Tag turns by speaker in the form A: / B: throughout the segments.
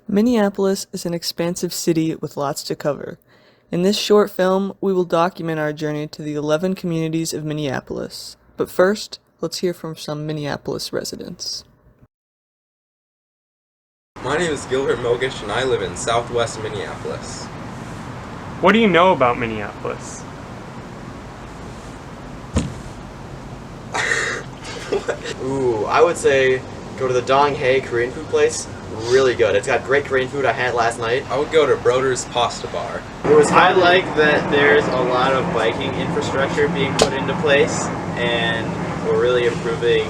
A: Minneapolis is an expansive city with lots to cover. In this short film, we will document our journey to the 11 communities of Minneapolis. But first, let's hear from some Minneapolis residents.
B: My name is Gilbert Mogish and I live in southwest Minneapolis.
C: What do you know about Minneapolis?
D: Ooh, I would say go to the Dong Hae Korean food place. Really good. It's got great Korean food. I had it last night.
B: I would go to Broder's Pasta Bar.
E: I like that there's a lot of biking infrastructure being put into place, and we're really improving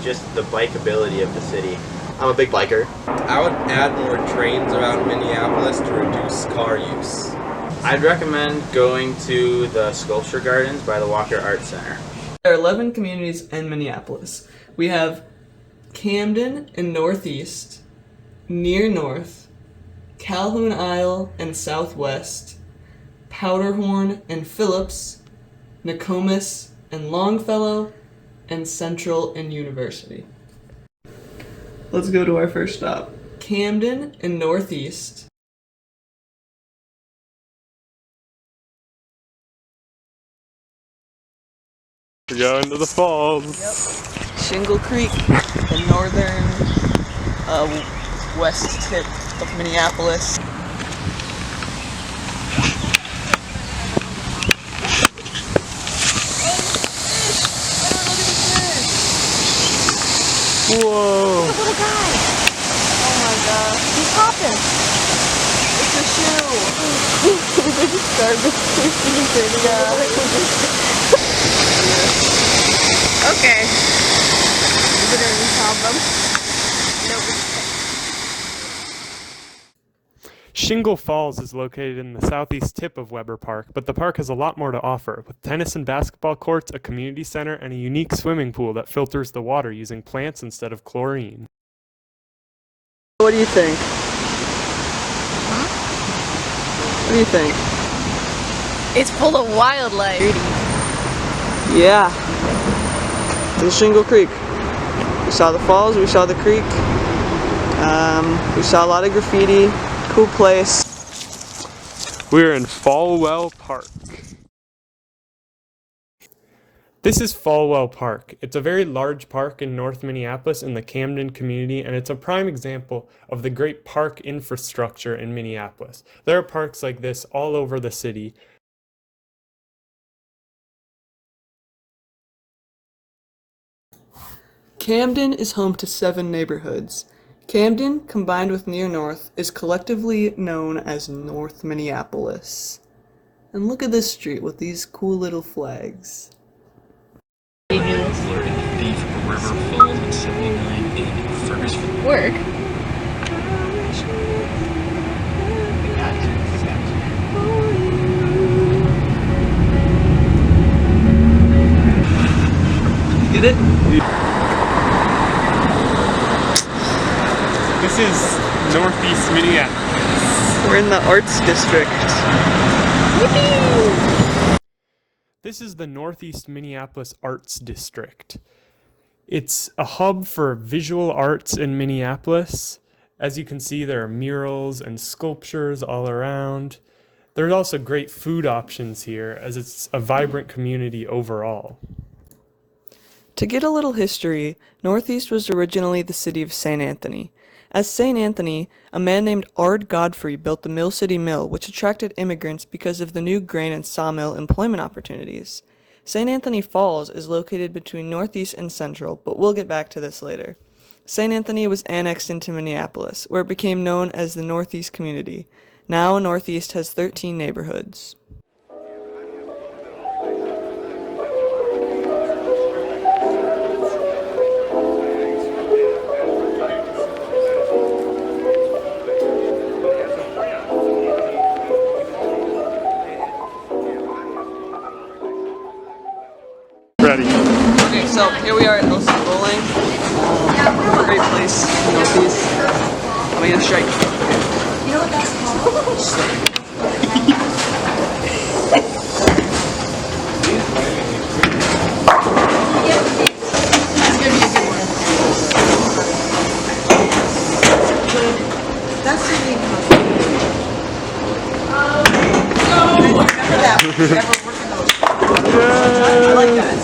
E: just the bikeability of the city.
D: I'm a big biker.
B: I would add more trains around Minneapolis to reduce car use.
E: I'd recommend going to the Sculpture Gardens by the Walker Art Center.
A: There are 11 communities in Minneapolis. We have Camden and Northeast, Near North, Calhoun Isle and Southwest, Powderhorn and Phillips, Nokomis and Longfellow, and Central and University. Let's go to our first stop. Camden and Northeast.
C: We're going to the falls.
A: Yep. Shingle Creek, the northern west tip of Minneapolis.
C: Whoa!
A: Look at the little guy! Oh my god. He's hopping! It's a shoe! They just started Okay. Is it any problem?
C: Shingle Falls is located in the southeast tip of Weber Park, but the park has a lot more to offer, with tennis and basketball courts, a community center, and a unique swimming pool that filters the water using plants instead of chlorine.
A: What do you think? What do you think?
F: It's full of wildlife.
A: Yeah. In Shingle Creek. We saw the falls, we saw the creek. We saw a lot of graffiti. Cool place.
C: We're in Falwell Park. This is Falwell Park. It's a very large park in North Minneapolis in the Camden community, and it's a prime example of the great park infrastructure in Minneapolis. There are parks like this all over the city.
A: Camden is home to 7 neighborhoods. Camden, combined with Near North, is collectively known as North Minneapolis. And look at this street with these cool little flags.
F: Work.
A: Get it?
C: This is Northeast Minneapolis.
A: We're in the Arts District.
C: This is the Northeast Minneapolis Arts District. It's a hub for visual arts in Minneapolis. As you can see, there are murals and sculptures all around. There's also great food options here, as it's a vibrant community overall.
A: To get a little history, Northeast was originally the city of St. Anthony. As St. Anthony, a man named Ard Godfrey built the Mill City Mill, which attracted immigrants because of the new grain and sawmill employment opportunities. St. Anthony Falls is located between Northeast and Central, but we'll get back to this later. St. Anthony was annexed into Minneapolis, where it became known as the Northeast Community. Now, Northeast has 13 neighborhoods.
C: Ready.
A: Okay, so here we are at LC Bowling. Great place in Northeast. I'm gonna strike. You know what that's called?
G: That's the main costume. Remember that? Ever working those? I like that.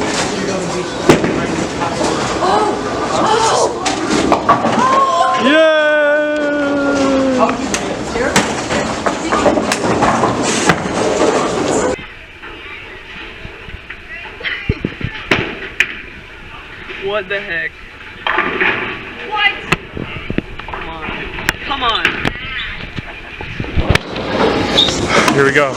A: What the heck?
F: What?
A: Come on.
C: Here we go.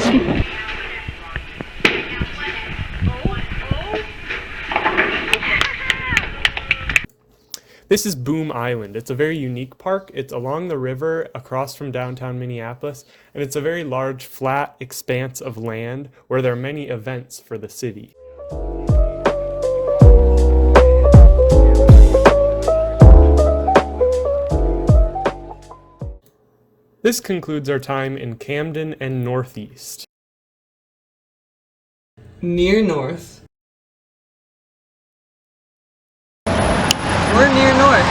C: This is Boom Island. It's a very unique park. It's along the river across from downtown Minneapolis, and it's a very large, flat expanse of land where there are many events for the city. This concludes our time in Camden and Northeast.
A: Near North. We're near North.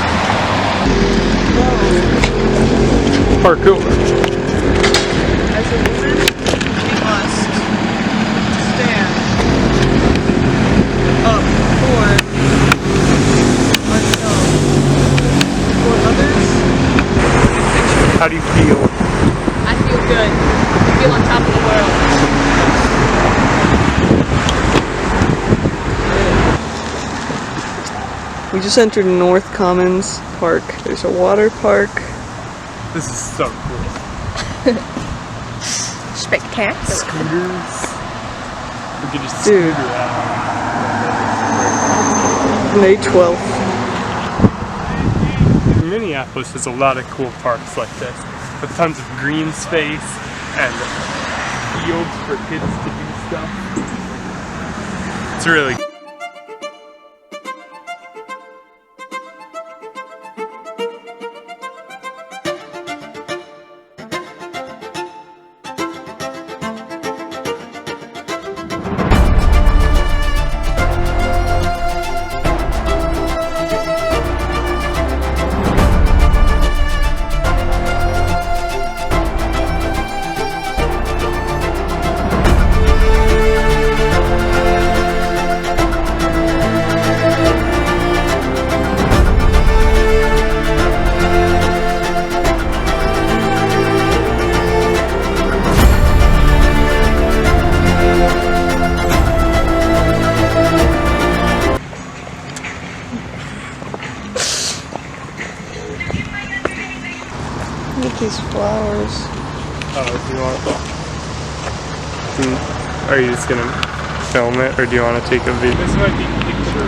C: Parkour.
A: As a woman, we must stand up for ourselves, for others.
C: How do you feel?
F: I feel good. I feel on top of the world.
A: We just entered North Commons Park. There's a water park.
C: This is so cool.
F: Spectacular.
C: Scooters. We could just
A: Dude.
C: scooter out.
A: May 12th.
C: Minneapolis has a lot of cool parks like this, with tons of green space and fields for kids to do stuff. It's really
A: Look at these flowers.
C: do you want Are you just gonna film it, or do you want to take a video? This might be picture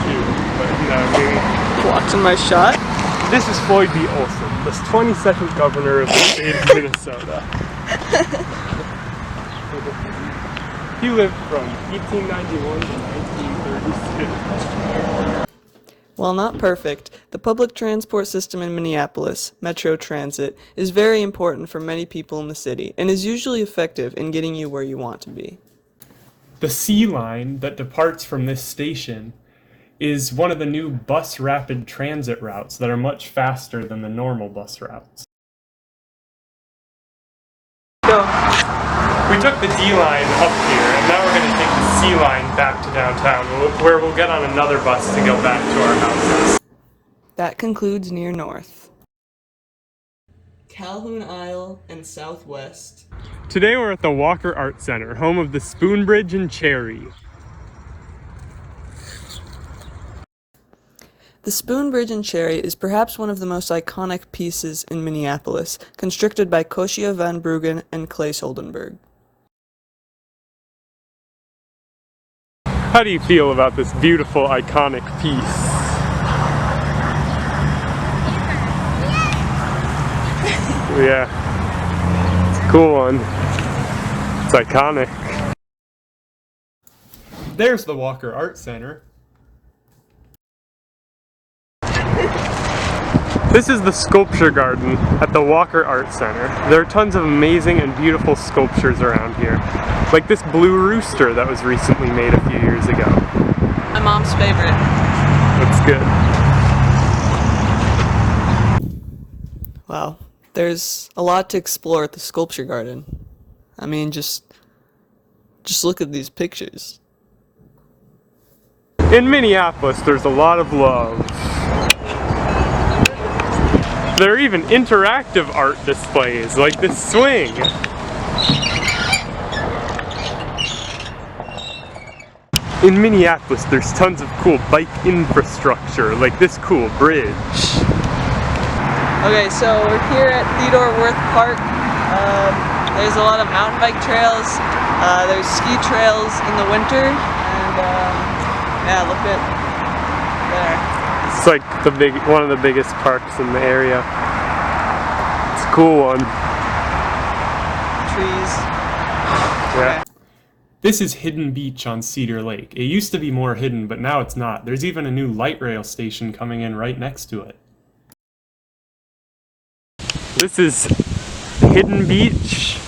C: too, but no, maybe.
A: Watching my shot.
C: This is Floyd B. Olson, the 22nd governor of the state of Minnesota. He lived from 1891 to 1936.
A: While not perfect, the public transport system in Minneapolis, Metro Transit, is very important for many people in the city and is usually effective in getting you where you want to be.
C: The C line that departs from this station is one of the new bus rapid transit routes that are much faster than the normal bus routes.
A: Go.
C: We took the D line up here, and now we're going to take the C line back to downtown, where we'll get on another bus to go back to our houses.
A: That concludes Near North. Calhoun Isle and Southwest.
C: Today we're at the Walker Art Center, home of the Spoon Bridge and Cherry.
A: The Spoon Bridge and Cherry is perhaps one of the most iconic pieces in Minneapolis, constructed by Koshia van Bruggen and Claes Oldenburg.
C: How do you feel about this beautiful, iconic piece? Yeah, it's a cool one. It's iconic. There's the Walker Art Center. This is the sculpture garden at the Walker Art Center. There are tons of amazing and beautiful sculptures around here, like this blue rooster that was recently made a few years ago.
A: My mom's favorite.
C: Looks good.
A: Wow, There's a lot to explore at the sculpture garden. I mean, just look at these pictures.
C: In Minneapolis, there's a lot of love. There are even interactive art displays, like this swing. In Minneapolis, there's tons of cool bike infrastructure, like this cool bridge.
A: Okay, so we're here at Theodore Wirth Park. There's a lot of mountain bike trails. There's ski trails in the winter, and yeah, look at there.
C: It's like one of the biggest parks in the area. It's a cool one.
A: Trees.
C: Yeah. This is Hidden Beach on Cedar Lake. It used to be more hidden, but now it's not. There's even a new light rail station coming in right next to it. This is Hidden Beach.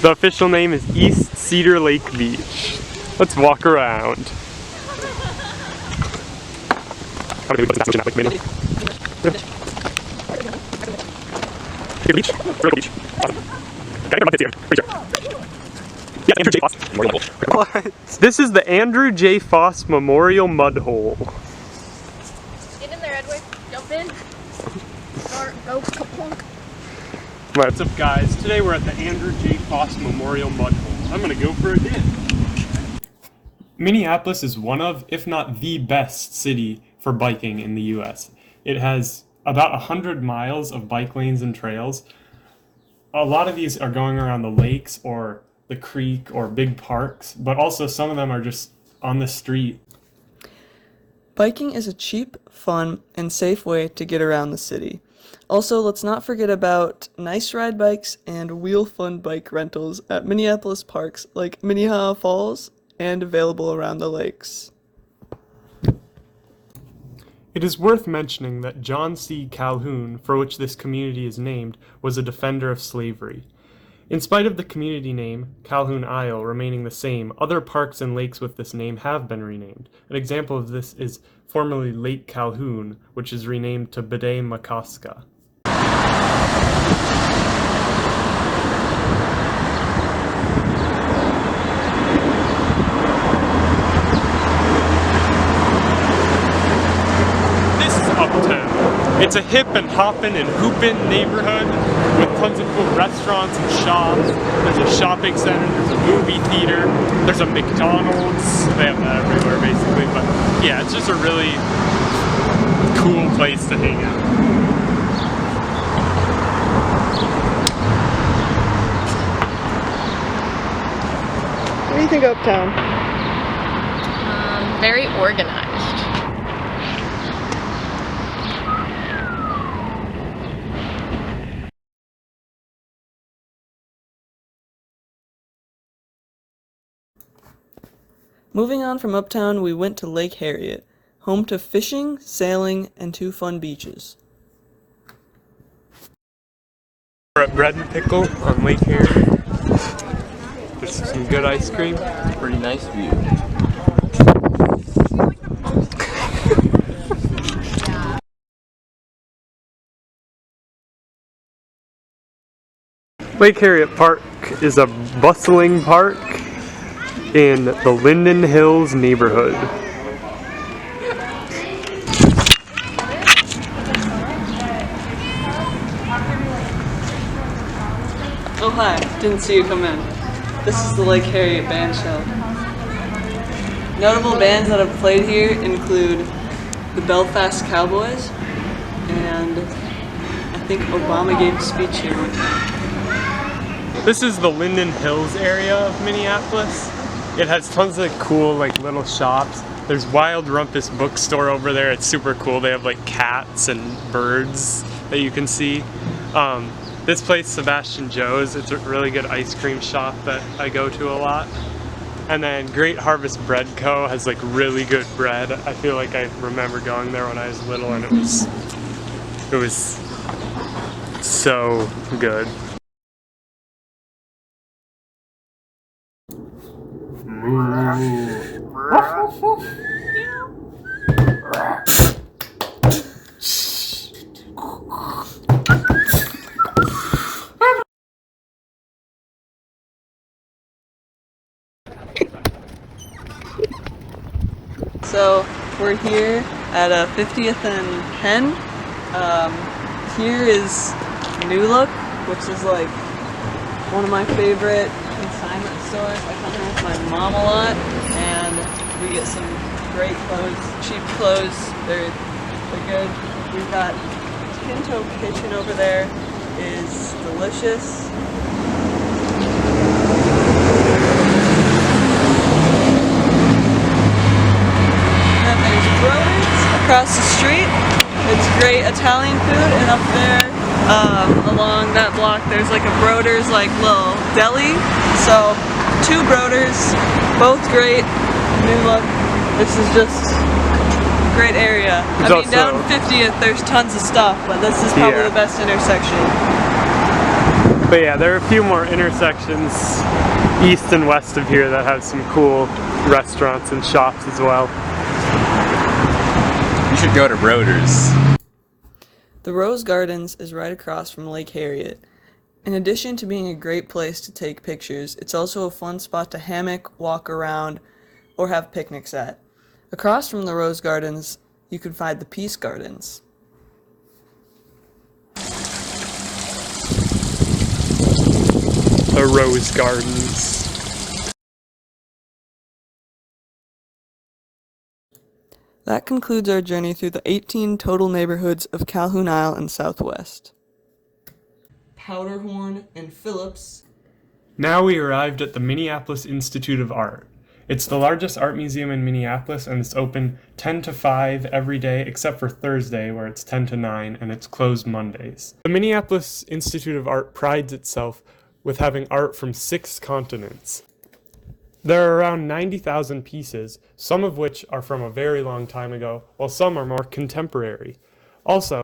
C: The official name is East Cedar Lake Beach. Let's walk around. What? This is the Andrew J. Foss Memorial Mud Hole.
F: Get in there, Edward. Jump in. Go kaplunk.
C: What's up, guys? Today we're at the Andrew J. Foss Memorial Mud Hole. I'm gonna go for a dip. Minneapolis is one of, if not the best city for biking in the US. It has about 100 miles of bike lanes and trails. A lot of these are going around the lakes or the creek or big parks, but also some of them are just on the street.
A: Biking is a cheap, fun, and safe way to get around the city. Also, let's not forget about nice ride bikes and wheel fun bike rentals at Minneapolis parks like Minnehaha Falls and available around the lakes.
C: It is worth mentioning that John C. Calhoun, for which this community is named, was a defender of slavery. In spite of the community name, Calhoun Isle, remaining the same, other parks and lakes with this name have been renamed. An example of this is formerly Lake Calhoun, which is renamed to Bidet Makaska. This is Uptown. It's a hip and hoppin' and hoopin' neighborhood with tons of cool restaurants and shops. There's a shopping center, there's a movie theater, there's a McDonald's. They have that everywhere basically, but yeah, it's just a really cool place to hang out.
A: What do you think of Uptown?
F: Very organized.
A: Moving on from Uptown, we went to Lake Harriet, home to fishing, sailing, and 2 fun beaches.
C: We're at Bread and Pickle on Lake Harriet. There's some good ice cream.
B: Pretty nice view.
C: Lake Harriet Park is a bustling park in the Linden Hills neighborhood.
A: Oh hi, didn't see you come in. This is the Lake Harriet band shell. Notable bands that have played here include the Belfast Cowboys, and I think Obama gave a speech here one time.
C: This is the Linden Hills area of Minneapolis. It has tons of cool like little shops. There's Wild Rumpus Bookstore over there. It's super cool. They have like cats and birds that you can see. This place, Sebastian Joe's, it's a really good ice cream shop that I go to a lot. And then Great Harvest Bread Co. has like really good bread. I feel like I remember going there when I was little and it was so good.
A: So we're here at 50th and Penn. Here is New Look, which is like one of my favorite consignment stores. I come here with my mom a lot, and we get some great clothes, cheap clothes. They're good. We've got Pinto Kitchen over there. Is delicious. And there's Brothers across the street. It's great Italian food, and up there along that block there's like a Broder's like little deli. So 2 Broder's, both great. New Look. This is just a great area. I mean, down 50th there's tons of stuff, but this is probably the best intersection.
C: But yeah, there are a few more intersections east and west of here that have some cool restaurants and shops as well.
H: You should go to Broder's.
A: The Rose Gardens is right across from Lake Harriet. In addition to being a great place to take pictures, it's also a fun spot to hammock, walk around, or have picnics at. Across from the Rose Gardens, you can find the Peace Gardens.
C: The Rose Gardens.
A: That concludes our journey through the 18 total neighborhoods of Calhoun Isle and Southwest. Powderhorn and Phillips.
C: Now we arrived at the Minneapolis Institute of Art. It's the largest art museum in Minneapolis, and it's open 10 to 5 every day except for Thursday, where it's 10 to 9, and it's closed Mondays. The Minneapolis Institute of Art prides itself with having art from 6 continents. There are around 90,000 pieces, some of which are from a very long time ago, while some are more contemporary. Also,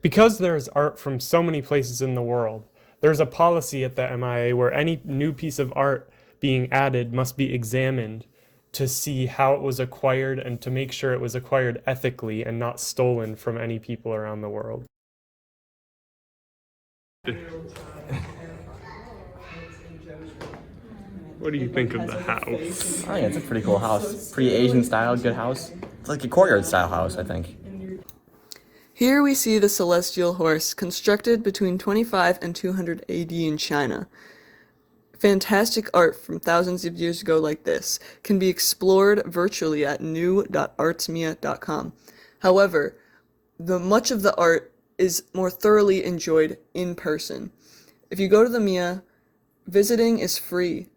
C: because there is art from so many places in the world, there's a policy at the MIA where any new piece of art being added must be examined to see how it was acquired and to make sure it was acquired ethically and not stolen from any people around the world. What do you think of the house?
D: I think it's a pretty cool house. Pretty Asian style, good house. It's like a courtyard style house, I think.
A: Here we see the celestial horse, constructed between 25 and 200 AD in China. Fantastic art from thousands of years ago like this can be explored virtually at new.artsmia.com. However, much of the art is more thoroughly enjoyed in person. If you go to the MIA, visiting is free.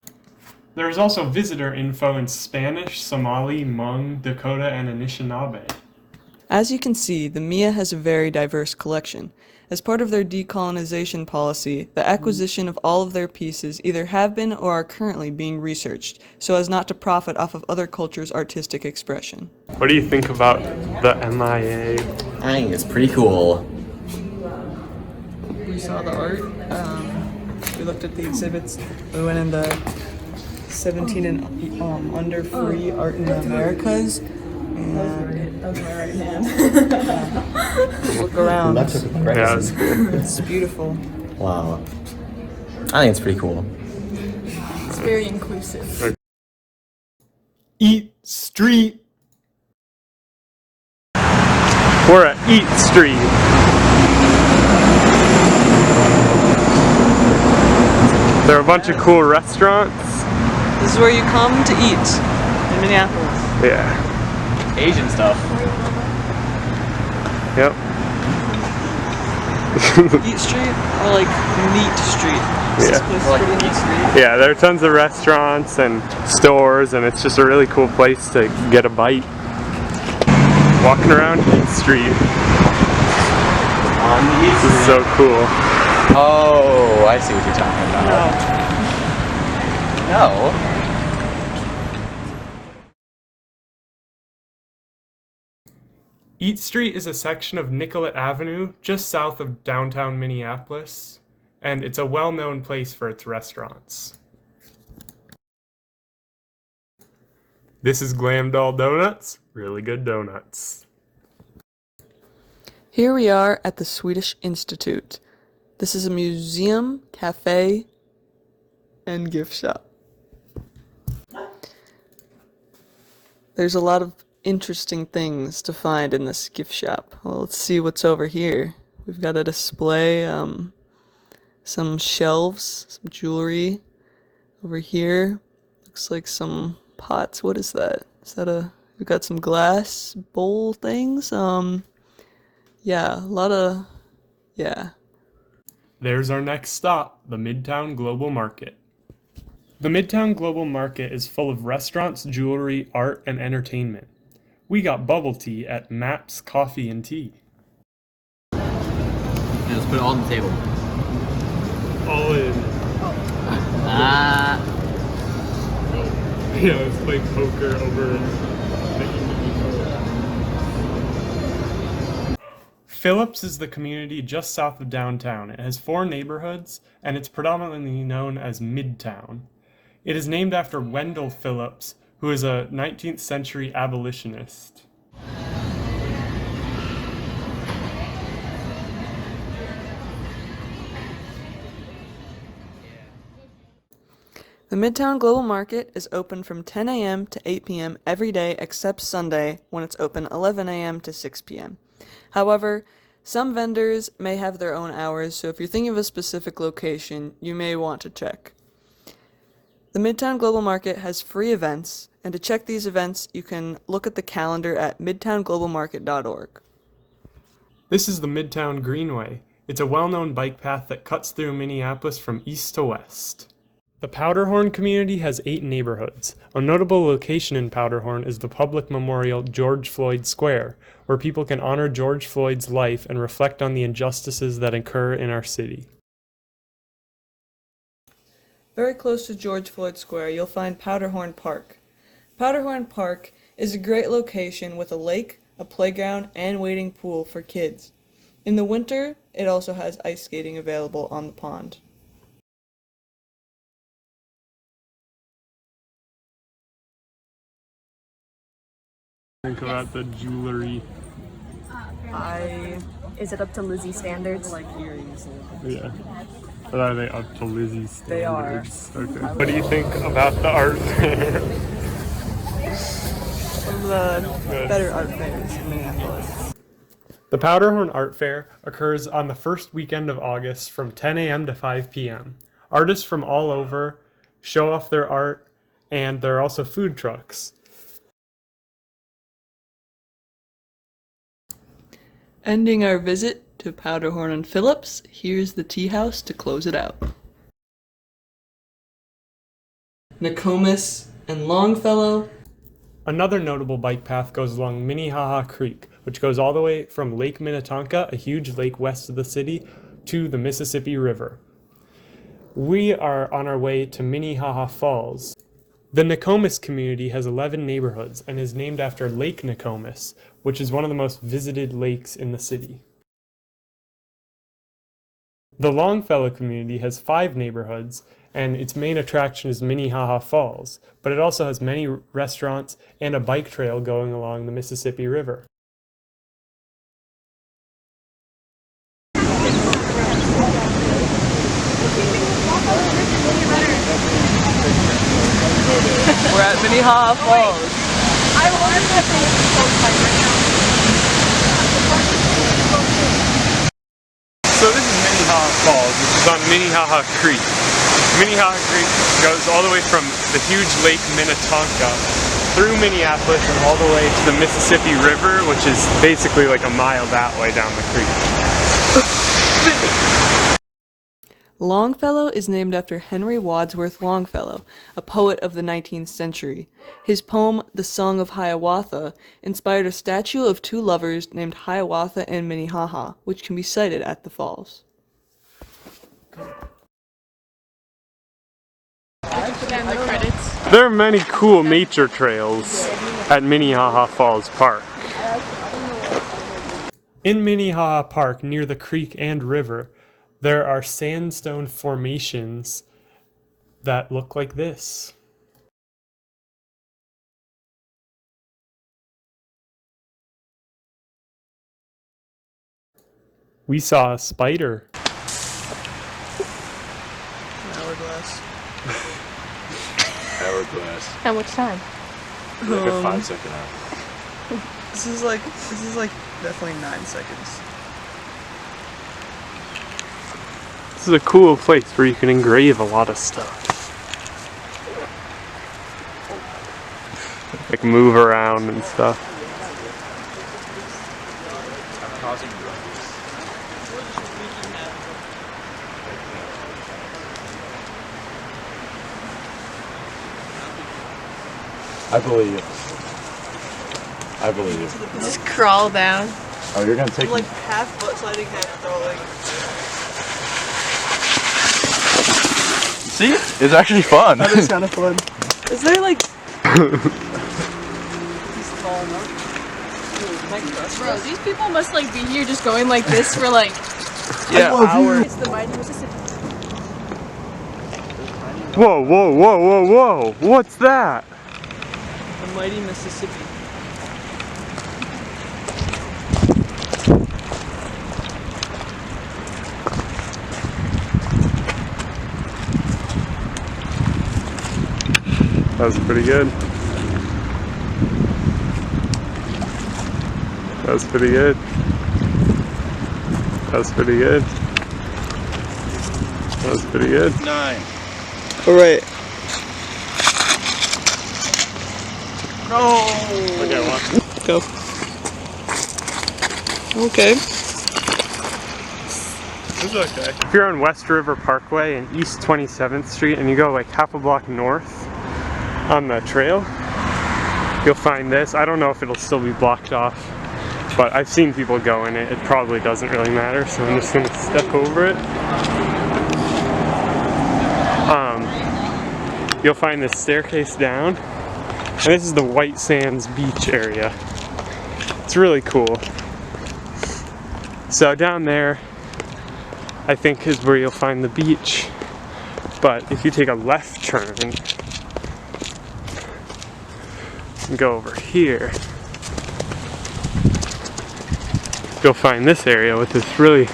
C: There is also visitor info in Spanish, Somali, Hmong, Dakota, and Anishinaabe.
A: As you can see, the MIA has a very diverse collection. As part of their decolonization policy, the acquisition of all of their pieces either have been or are currently being researched, so as not to profit off of other cultures' artistic expression.
C: What do you think about the MIA?
D: I think it's pretty cool.
A: We saw the art, we looked at the exhibits, we went in the 17 and under free art in the Americas, and that was my right hand. Look around.
C: Yeah, it's good.
A: It's beautiful.
D: Wow. I think it's pretty cool.
F: It's very inclusive.
C: Eat Street. We're at Eat Street. There are a bunch of cool restaurants.
A: This is where you come to eat in Minneapolis.
C: Yeah.
E: Asian stuff.
C: Yep.
A: Eat Street or like Meat Street?
C: Yeah.
D: Like Meat Street.
C: Yeah, there are tons of restaurants and stores, and it's just a really cool place to get a bite. Walking around Eat Street.
D: On the East
C: This is so cool.
H: Oh, I see what you're talking about.
D: No.
C: Eat Street is a section of Nicollet Avenue just south of downtown Minneapolis, and it's a well-known place for its restaurants. This is Glam Doll Donuts. Really good donuts.
A: Here we are at the Swedish Institute. This is a museum, cafe, and gift shop. There's a lot of interesting things to find in this gift shop. Well, let's see what's over here. We've got a display, some shelves, some jewelry. Over here, looks like some pots. What is that? Is that we've got some glass bowl things. Yeah, a lot of, yeah.
C: There's our next stop, the Midtown Global Market. The Midtown Global Market is full of restaurants, jewelry, art, and entertainment. We got bubble tea at Maps Coffee and Tea.
I: Let's put it all on the table.
C: All in. Yeah, let's play poker over Phillips is the community just south of downtown. It has 4 neighborhoods, and it's predominantly known as Midtown. It is named after Wendell Phillips, who is a 19th century abolitionist.
A: The Midtown Global Market is open from 10 a.m. to 8 p.m. every day except Sunday, when it's open 11 a.m. to 6 p.m. However, some vendors may have their own hours, so if you're thinking of a specific location, you may want to check. The Midtown Global Market has free events, and to check these events, you can look at the calendar at midtownglobalmarket.org.
C: This is the Midtown Greenway. It's a well-known bike path that cuts through Minneapolis from east to west. The Powderhorn community has 8 neighborhoods. A notable location in Powderhorn is the public memorial George Floyd Square, where people can honor George Floyd's life and reflect on the injustices that occur in our city.
A: Very close to George Floyd Square, you'll find Powderhorn Park. Powderhorn Park is a great location with a lake, a playground, and wading pool for kids. In the winter, it also has ice skating available on the pond.
C: Think about the jewelry.
F: Is it up to Lizzy standards?
C: Yeah. But are they up to Lizzy's standards?
A: They are.
C: Okay. What do you think about the art fair?
A: One of the better art fairs in Minneapolis.
C: The Powderhorn Art Fair occurs on the first weekend of August from 10 a.m. to 5 p.m. Artists from all over show off their art, and there are also food trucks.
A: Ending our visit to Powderhorn and Phillips, here's the tea house to close it out. Nokomis and Longfellow.
C: Another notable bike path goes along Minnehaha Creek, which goes all the way from Lake Minnetonka, a huge lake west of the city, to the Mississippi River. We are on our way to Minnehaha Falls. The Nokomis community has 11 neighborhoods and is named after Lake Nokomis, which is one of the most visited lakes in the city. The Longfellow community has 5 neighborhoods, and its main attraction is Minnehaha Falls, but it also has many restaurants and a bike trail going along the Mississippi River.
A: We're at Minnehaha Falls.
C: So this is Minnehaha Falls, which is on Minnehaha Creek. Minnehaha Creek goes all the way from the huge Lake Minnetonka through Minneapolis and all the way to the Mississippi River, which is basically like a mile that way down the creek.
A: Longfellow is named after Henry Wadsworth Longfellow, a poet of the 19th century. His poem, The Song of Hiawatha, inspired a statue of 2 lovers named Hiawatha and Minnehaha, which can be sighted at the falls.
C: There are many cool nature trails at Minnehaha Falls Park. In Minnehaha Park, near the creek and river, there are sandstone formations that look like this. We saw a spider.
A: Hourglass.
H: Hourglass.
F: How much time?
H: Like a 5-second hour.
A: This is like definitely 9 seconds.
C: This is a cool place where you can engrave a lot of stuff. Like move around and stuff.
H: I believe it. I believe it.
F: Just crawl down.
H: Oh, you're gonna take
A: I'm like half butt sliding, half crawling.
H: See? It's actually fun.
A: That is kind of fun. Is there like... He's tall enough.
F: Bro, these people must like be here just going like this for like
C: Hours.
F: it's the mighty Mississippi.
C: Whoa, whoa, whoa, whoa, whoa! What's that?
A: The mighty Mississippi.
C: That was pretty good. That was pretty good. That was pretty good. That was pretty good.
H: 9.
A: Alright.
C: No! Okay, one.
A: Go. Okay.
C: It's okay. If you're on West River Parkway and East 27th Street and you go like half a block north on the trail, you'll find this. I don't know if it'll still be blocked off, but I've seen people go in it. It probably doesn't really matter, so I'm just gonna step over it. You'll find this staircase down, and this is the White Sands beach area. It's really cool. So down there, I think, is where you'll find the beach. But if you take a left turn and go over here, you'll find this area with this really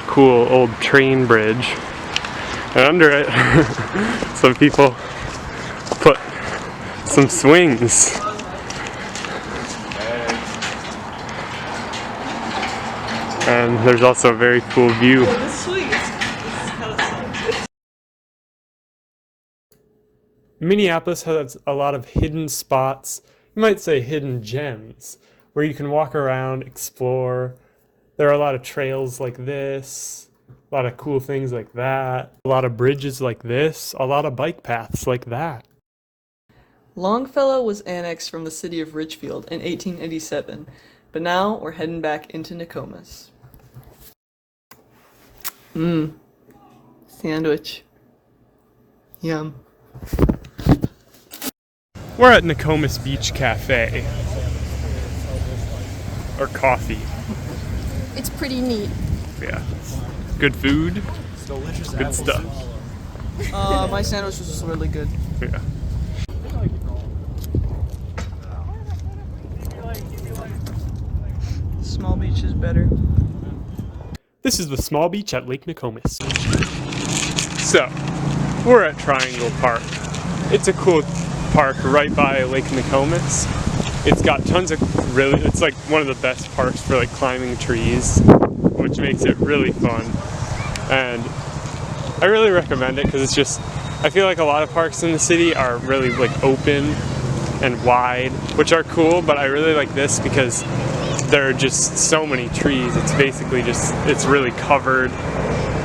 C: cool old train bridge. And under it, some people put some swings. And there's also a very cool view. Minneapolis has a lot of hidden spots, you might say hidden gems, where you can walk around, explore. There are a lot of trails like this, a lot of cool things like that, a lot of bridges like this, a lot of bike paths like that.
A: Longfellow was annexed from the city of Richfield in 1887, but now we're heading back into Nokomis. Sandwich. Yum.
C: We're at Nokomis Beach Cafe. Or coffee.
F: It's pretty neat.
C: Yeah. Good food. Good stuff.
A: My sandwich was just really good.
C: Yeah.
A: Small beach is better.
C: This is the small beach at Lake Nokomis. So, we're at Triangle Park. It's a cool park right by Lake Nokomis. It's got tons of it's like one of the best parks for like climbing trees, which makes it really fun. And I really recommend it because it's just, I feel like a lot of parks in the city are really like open and wide, which are cool, but I really like this because there are just so many trees. It's basically just, it's really covered,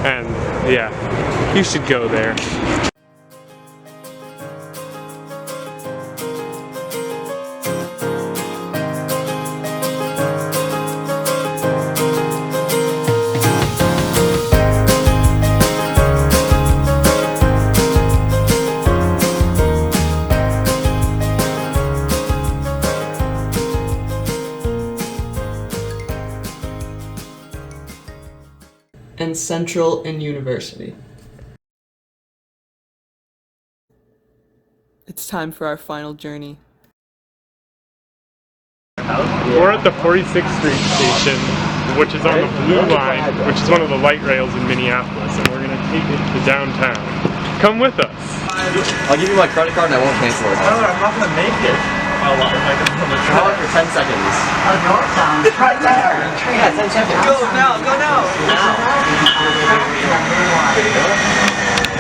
C: and yeah, you should go there.
A: And Central and University. It's time for our final journey.
C: We're at the 46th Street station, which is on the Blue Line, which is one of the light rails in Minneapolis, and we're going to take it to downtown. Come with us.
D: I'll give you my credit card and I won't cancel it.
E: I'm not gonna make it.
D: How about for 10 seconds?
G: Right there.
D: Yeah, 10 seconds.
G: Go now, go now.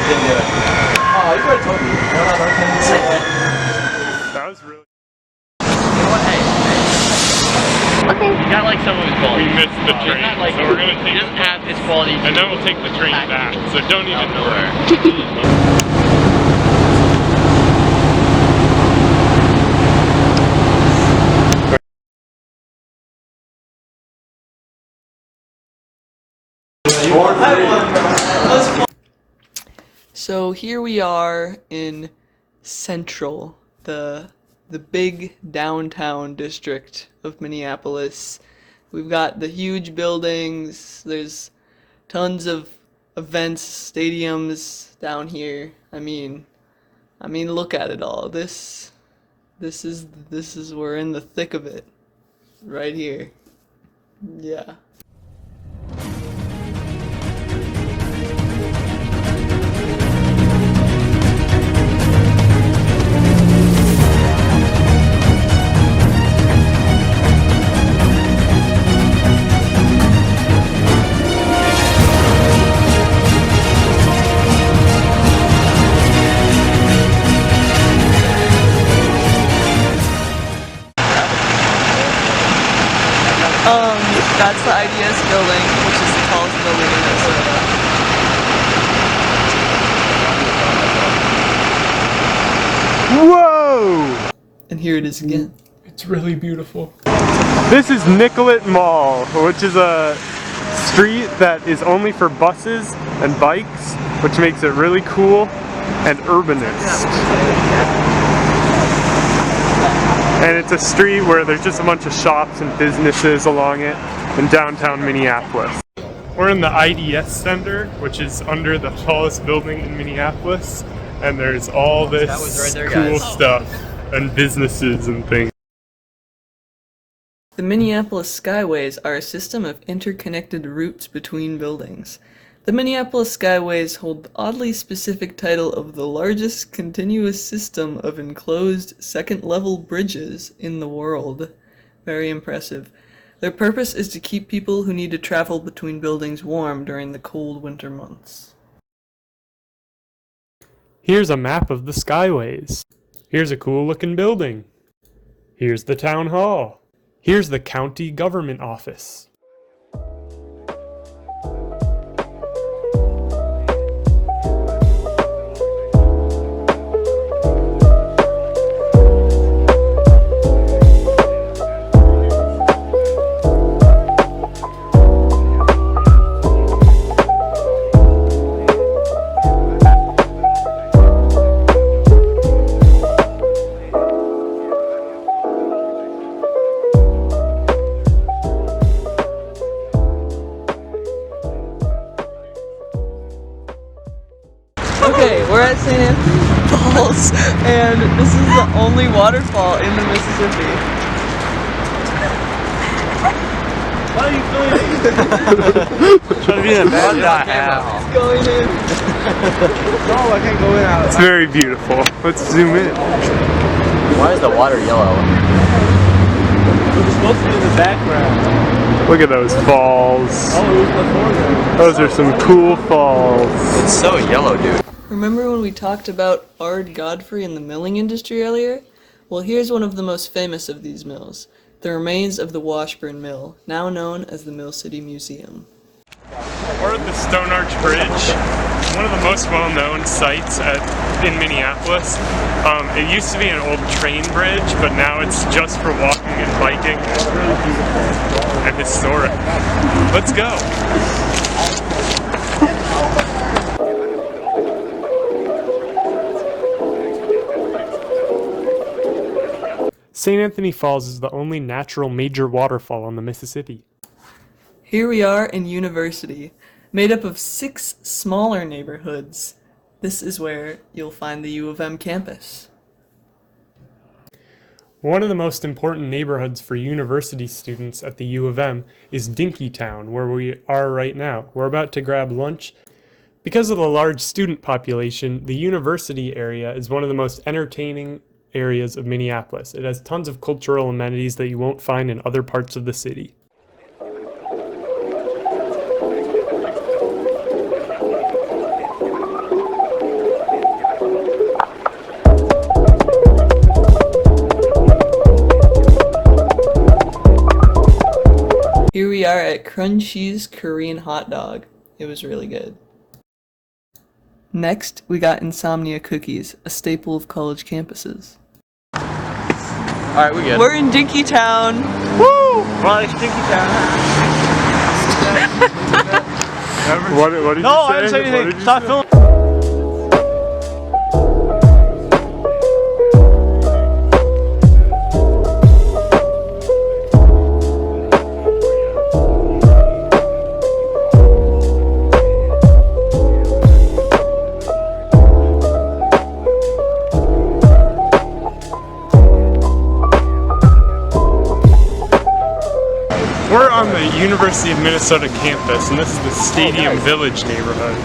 D: Didn't do it. Oh, you could have told me.
C: That was really.
D: You know what? Hey. You got like some of his quality.
C: We missed the train,
D: like,
C: so we're gonna take.
D: He doesn't have his quality.
C: And then we'll take the train back. So don't even worry.
A: So here we are in Central, the big downtown district of Minneapolis. We've got the huge buildings. There's tons of events, stadiums down here. I mean, look at it all. This is we're in the thick of it, right here. Yeah. That's the IDS building, which is the tallest building in Minnesota.
C: Whoa!
A: And here it is again.
C: It's really beautiful. This is Nicollet Mall, which is a street that is only for buses and bikes, which makes it really cool and urbanist. And it's a street where there's just a bunch of shops and businesses along it in downtown Minneapolis. We're in the IDS Center, which is under the tallest building in Minneapolis, and there's all this
D: right there,
C: cool
D: guys.
C: stuff and businesses and things.
A: The Minneapolis Skyways are a system of interconnected routes between buildings. The Minneapolis Skyways hold the oddly specific title of the largest continuous system of enclosed second-level bridges in the world. Very impressive. Their purpose is to keep people who need to travel between buildings warm during the cold winter months.
C: Here's a map of the Skyways. Here's a cool looking building. Here's the town hall. Here's the county government office.
A: Okay, we're at St. Anthony Falls, and this is the only waterfall in the Mississippi.
H: Why are you filming? Trying to be in a bad
A: It's going in.
H: No, I can't go in out.
C: It's very beautiful. Let's zoom in.
D: Why is the water yellow?
H: It's supposed to be in the background.
C: Look at those falls.
H: Oh, it was before that.
C: Those are some cool falls.
D: It's so yellow, dude.
A: Remember when we talked about Ard Godfrey and the milling industry earlier? Well, here's one of the most famous of these mills, the remains of the Washburn Mill, now known as the Mill City Museum.
C: We're at the Stone Arch Bridge, one of the most well-known sites in Minneapolis. It used to be an old train bridge, but now it's just for walking and biking. It's really beautiful and historic. Let's go! St. Anthony Falls is the only natural major waterfall on the Mississippi.
A: Here we are in University, made up of 6 smaller neighborhoods. This is where you'll find the U of M campus.
C: One of the most important neighborhoods for university students at the U of M is Dinkytown, where we are right now. We're about to grab lunch. Because of the large student population, the university area is one of the most entertaining areas of Minneapolis. It has tons of cultural amenities that you won't find in other parts of the city.
A: Here we are at Crunchy's Korean hot dog. It was really good. Next, we got Insomnia cookies, a staple of college campuses.
D: Alright, we good.
A: We're in Dinkytown.
H: Woo! Well, it's Dinky Town.
C: What did you say?
H: No, I didn't say anything. Stop filming.
C: We're on the University of Minnesota campus, and this is the Stadium Village neighborhood.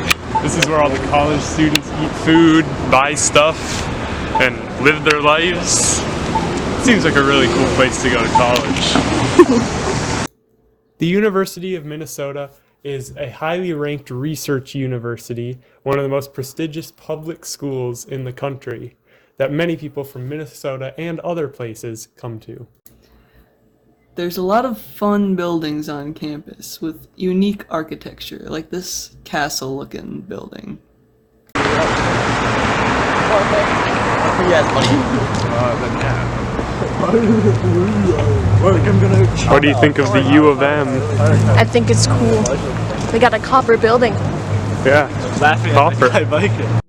C: This is where all the college students eat food, buy stuff, and live their lives. Seems like a really cool place to go to college. The University of Minnesota is a highly ranked research university, one of the most prestigious public schools in the country, that many people from Minnesota and other places come to.
A: There's a lot of fun buildings on campus with unique architecture, like this castle-looking building.
C: What do you think of the U of M?
F: I think it's cool. We got a copper building.
C: Yeah, copper.
H: I like it.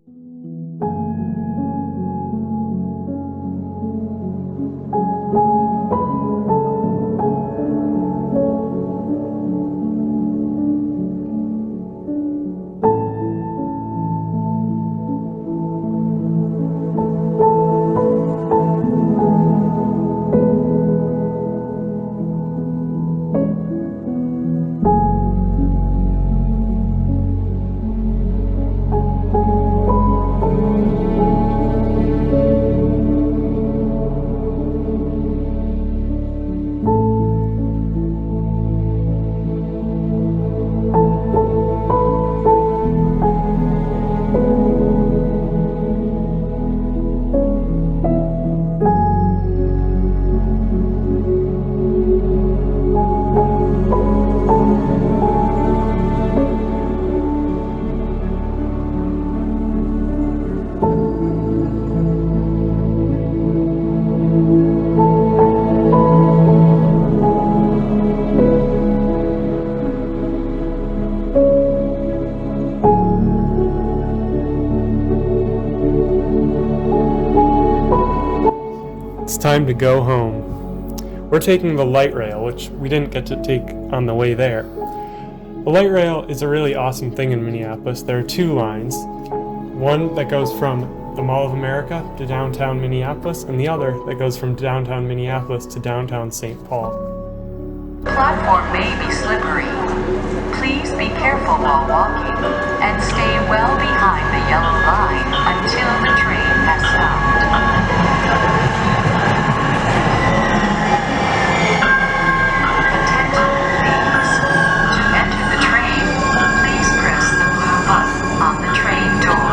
C: It's time to go home. We're taking the light rail, which we didn't get to take on the way there. The light rail is a really awesome thing in Minneapolis. There are two lines. One that goes from the Mall of America to downtown Minneapolis, and the other that goes from downtown Minneapolis to downtown St. Paul.
I: Platform may be slippery. Please be careful while walking and stay well behind the yellow line until the train has stopped. Attention, please. To enter the train, please press the blue button on the train door.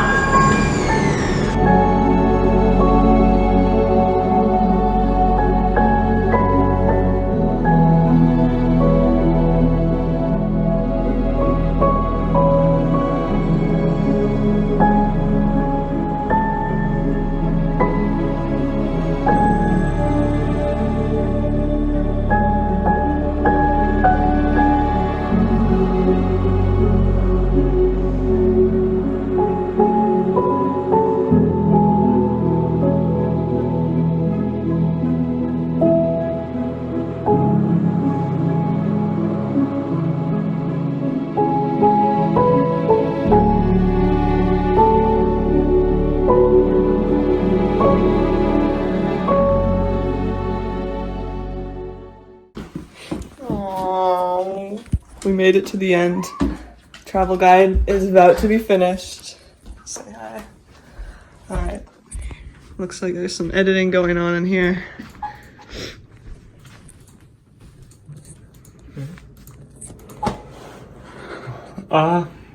A: We made it to the end. Travel guide is about to be finished. Say hi. Alright. Looks like there's some editing going on in here.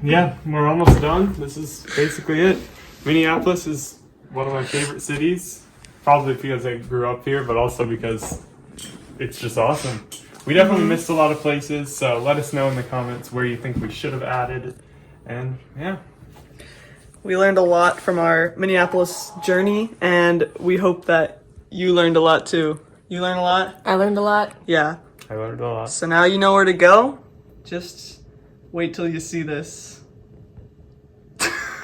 C: Yeah, we're almost done. This is basically it. Minneapolis is one of my favorite cities, probably because I grew up here, but also because it's just awesome. We definitely missed a lot of places, so let us know in the comments where you think we should have added. And yeah.
A: We learned a lot from our Minneapolis journey, and we hope that you learned a lot too. You learned a lot?
G: I learned a lot.
A: Yeah.
C: I learned a lot.
A: So now you know where to go. Just wait till you see this.